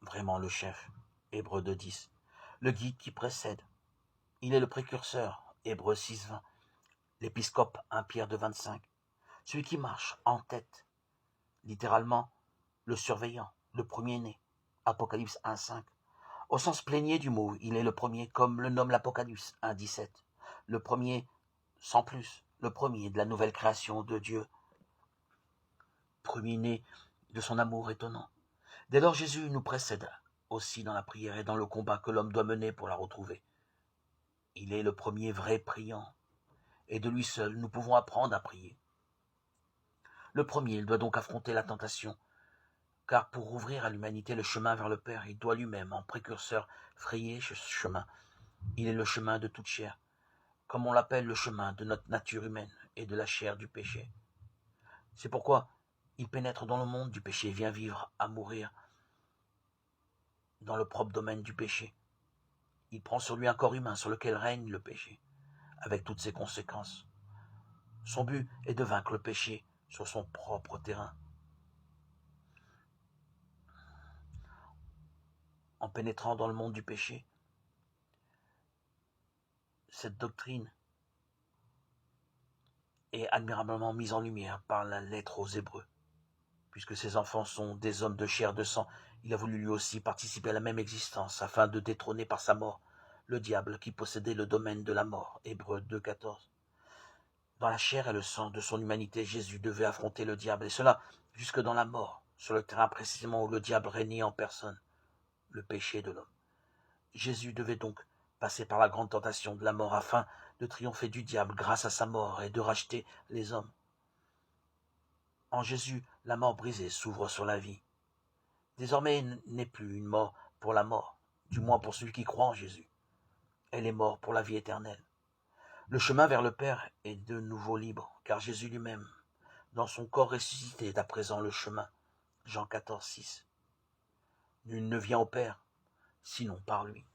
vraiment le chef, Hébreux 2:10, le guide qui précède. Il est le précurseur, Hébreux 6:20, l'épiscope 1 Pierre 2:25, celui qui marche en tête, littéralement le surveillant, le premier-né, Apocalypse 1:5. Au sens plénier du mot, il est le premier, comme le nomme l'Apocalypse 1:17, le premier sans plus, le premier de la nouvelle création de Dieu, premier-né de son amour étonnant. Dès lors, Jésus nous précède aussi dans la prière et dans le combat que l'homme doit mener pour la retrouver. Il est le premier vrai priant, et de lui seul nous pouvons apprendre à prier. Le premier, il doit donc affronter la tentation, car pour ouvrir à l'humanité le chemin vers le Père, il doit lui-même, en précurseur, frayer ce chemin. Il est le chemin de toute chair, comme on l'appelle le chemin de notre nature humaine et de la chair du péché. C'est pourquoi il pénètre dans le monde du péché, vient vivre, à mourir dans le propre domaine du péché. Il prend sur lui un corps humain sur lequel règne le péché, avec toutes ses conséquences. Son but est de vaincre le péché sur son propre terrain. En pénétrant dans le monde du péché, cette doctrine est admirablement mise en lumière par la lettre aux Hébreux. Puisque ses enfants sont des hommes de chair, de sang, il a voulu lui aussi participer à la même existence, afin de détrôner par sa mort le diable qui possédait le domaine de la mort. Hébreux 2:14. Dans la chair et le sang de son humanité, Jésus devait affronter le diable, et cela jusque dans la mort, sur le terrain précisément où le diable régnait en personne, le péché de l'homme. Jésus devait donc passer par la grande tentation de la mort afin de triompher du diable grâce à sa mort et de racheter les hommes. En Jésus, la mort brisée s'ouvre sur la vie. Désormais, elle n'est plus une mort pour la mort, du moins pour celui qui croit en Jésus. Elle est mort pour la vie éternelle. Le chemin vers le Père est de nouveau libre, car Jésus lui-même, dans son corps ressuscité, est à présent le chemin. Jean 14:6. Nul ne vient au Père, sinon par lui.